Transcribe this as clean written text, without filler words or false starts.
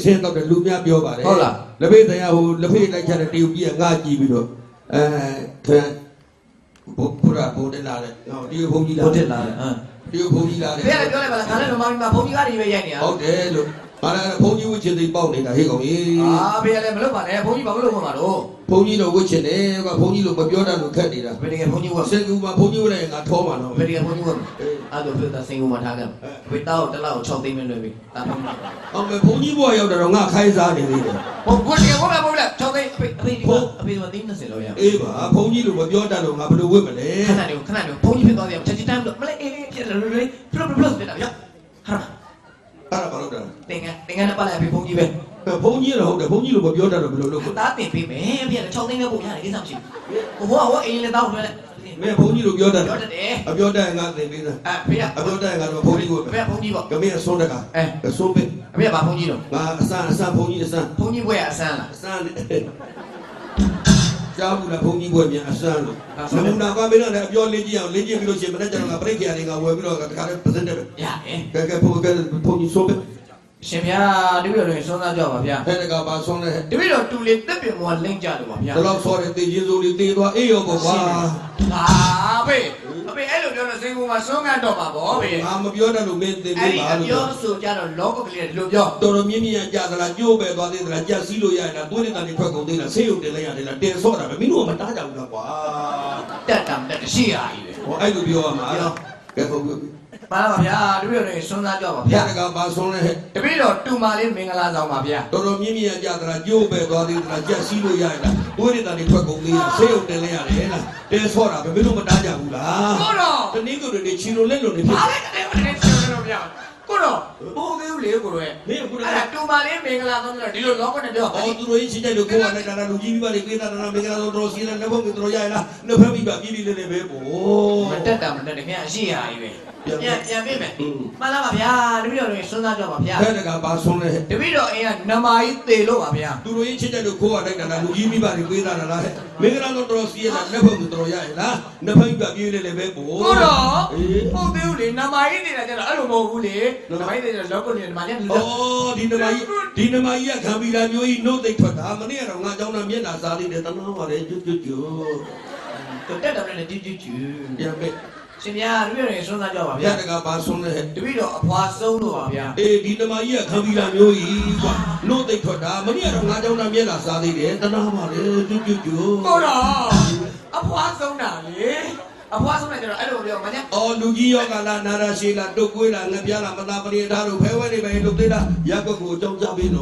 ဆင်းတော့လူများပြောပါတယ်ဟုတ်လားလက်ဖေးတရားဟိုလက်ဖေးလိုက်ချတဲ့တရုတ်ကြီးကငါကြည့်ပြီးတော့ခံဘုရားဘုဒ္ဓလာတဲ့ဟောတရုတ်ဘုန်းကြီးလာဘုဒ္ဓလာတဲ့တရုတ်ဘုန်းကြီးလာတဲ့ပြောလိုက်ပါလားခါလဲမမဘုန်းကြီးကနေပဲရိုက်နေတာဟုတ်တယ်လို့ဘာလဲဘုန်းကြီးဝှချင်သိပေါက်နေတာဟေ့ကောင်ကြီးဖေးလည်းမလုပ်ပါနဲ့ဘုန်းကြီးဘာမလုပ်မှာတော့ဘုန်းကြီးတို့ဝှချင်တယ်ကဘုန်းကြီးတို့မပြောတတ်လို့ခက်နေတာဘယ်တကယ်ဘုန်းကြီးဝှစင်ကူမှာဘုန်းကြီးဝှလိုက်ငါထောမှာတော့ဘယ်တကယ်ဘုန်းကြီးဝှအဲ့လိုပြောတာစင်ကူမှာထားခဲ့ဝေတောက်တလောက်6သိန်းပဲလွှဲပြီဒါမှမဟုတ်အောင်ဘုန်းကြီးဘွားရောက်တော့ငါခိုင်းစားနေသေးတယ်ဘုန်းကြီးဘုန်းလား6သိန်းအဖေသိန်း20လောက်ရအေးပါဘုန်းကြီးတို့မပြောတတ်လို့ငါဘယ်လိုဝှမလဲခဏနေဘုန်းကြီးဖြစ်သွားတယ်ချက်ချင်းတမ်းလို့မလဲအေးဖြစ်တယ်လို့လေဖလုတ်ဖြစ်တာဗျာဟာအဲ့ဒါဘာလို့လဲတင်ငန်းနဲ့ပတ်လိုက်ပြီဘုန်းကြီးပဲဘုန်းကြီးတော့ဟုတ်တယ်ဘုန်းကြီးလိုမပြောတတ်တော့ဘယ်လိုလုပ်သားတင်ပေးမယ်ဗျာ6သိန်းပဲပို့ရတယ်ကိစ္စမရှိဘူးဟိုအိမ်လည်းတောင်းလွှဲလိုက်မင်းဘုန်းကြီးလိုပြောတတ်ပြောတတ်တယ်အပြောတတ်ငါတင်ပေးသားဖေးအပြောတတ်ငါတော့ဘုန်းကြီးကိုဖေးဘုန်းကြီးပေါ့ကမင်းအစွန်းတကအစွန်းပေးဖေးကဘာဘုန်းကြီးတော့ငါအစဘုန်းကြီးအစဘုန်းကြီးဘွဲအစမ်းလားအစမ်းကြားဘူးလားဘုန်းကြီးဘွဲမြန်အစမ်းလို့နမူနာကမင်းလည်းအပြောလေးကြည့်အောင်လေးကြည့်ပြီးလို့ရှိရင်မနေ့ကျတော့ငါပြိတ္တရာတွေကဝယ်ပြီးတော့တခါလေးပစင်တယ်ပဲရတယ်ကဲဘုန်းကြီးစွန်းပေးရှင်ဗျာတပည့်တော်တွေစွန်းစားကြပါဗျာအဲ့ဒါကပါစွန်းလဲတပည့်တော်တူလေးတက်ပင်မောလိမ့်ကြလို့ပါဗျာဒါတော့ဆော်တယ်တေချင်းစိုးလေးတေးသွားအေးရောပေါ့ကွာဟာဖေးအဲ့လိုပြောလို့စင်ကူမှာစွန်းကတော့ပါဗောဖေးငါမပြောတတ်လို့မင်းသိပေးပါလို့ပြောဆိုကြတော့လောကကလေးလို့ပြောတော်တော်မြင့်မြင့်ကြသလားကြိုးပဲသွားသေးသလားကြက်စီးလို့ရရလားသွေးနဲ့ကနေထွက်ကုန်သေးလားဆေးရုံတင်လိုက်ရတယ်လားတင်ဆော့တာပဲမင်းတို့ကမတားကြဘူးလားကွာတက်ရှိရကြီးပဲဟောအဲ့လိုပြောရမှာကဲဟုတ်ပြီပါပါဗျာတပည့်တော်တွေစွန်းစားကြပါဗျာတကဘာစွန်းလဲတပည့်တော်တူမာလေးမင်္ဂလာဆောင်ပါဗျာတော်တော်မြင့်မြင့်ကြသလားကြိုးပဲသွားသေးသလားကြက်စီးလို့ရရလားသွေးနဲ့ကနေထွက်ကုန်သေးလားဆေးရုံတင်လိုက်ရတယ်လားတင်ဆော့တာပဲမင်းတို့မတားကြဘူးလားကိုတော့တနည်းကိုတွေချီလိုလက်လိုနေဖြစ်အားလည်းတည်းချီလိုလို့ဗျာကိုတော့ဘိုးသေးဦးလေကိုတော့မင်းကအဲ့တူမာလေးမင်္ဂလာဆောင်ပြီးတော့ဒီလိုလောကနဲ့ပြောဟောသူတို့ချင်းချင်းတို့ကိုယ်ကလည်းဒါလူကြီးပြီးပါလေပေးတာနာမင်္ဂလာဆောင်တော်စီလည်းလက်ဖို့မျိုးတို့ရရလားနှစ်ဖက်ပြီးပါပြည်ပြည်လေးလေးပဲပို့မတက်တယ်ခင်ဗျာရှိရကြီးပဲပြန်ပြမယ်မှန်လားပါဗျာတပည့်တော်တွေစွန်းစားကြပါဗျာအဲ့ဒါကဘာစွန်းလဲတပည့်တော်အိမ်ကနမကြီးသေလို့ပါဗျာသူတို့ချင်းချင်းတို့ကိုယ်ကလည်းဒါလူကြီးပြီးပါလေပေးတာလားမင်္ဂလာဆောင်တော်စီလည်းလက်ဖို့မျိုးတို့ရရလားနှစ်ဖက်ပြီးပါပြည်လေးလေးပဲပို့ကိုတော့ဟုတ်သေးဘူးလေနမကြီးနေတာကျတော့အဲ့လိုမဟုတ်ဘူးလေနမကြီးတဲ့လောကနဲ့နမကြီးဩဒီနမကြီးကခံပြီးတာမျိုးကြီးနှုတ်သိပ်ထွက်တာမနေ့ကတော့ငါเจ้าနာမျက်နှာစားလေးနဲ့တနာပါလေကျွတ်တက်တယ်နဲ့ကျွတ်ပြန်ပဲရှင်ဗျာတပည့်တော်စွန်းစားကြပါဗျာတကဘာစွန်းလဲတပည့်တော်အဖွာဆုံးလို့ပါဗျာအေးဒီနမကြီးကခံပြီးတာမျိုးကြီးကွာနှုတ်သိပ်ထွက်တာမနေ့ကတော့ငါเจ้าနာမျက်နှာစားသေးတယ်တနာပါလေကျွတ်ကိုတော့အဖွာဆုံးတာလေအဖွားဆုံးတယ်ကျတော့အဲ့လိုပြောမညာအော်လူကြီးယောဂလာနာရာရှိလာတုတ်ကွေးလာငပြားလာမသာပရိထားတို့ဖဲဝဲနေပဲလုပ်သေးတာရက်ကုတ်ကိုအကြောင်းကြပေးတော့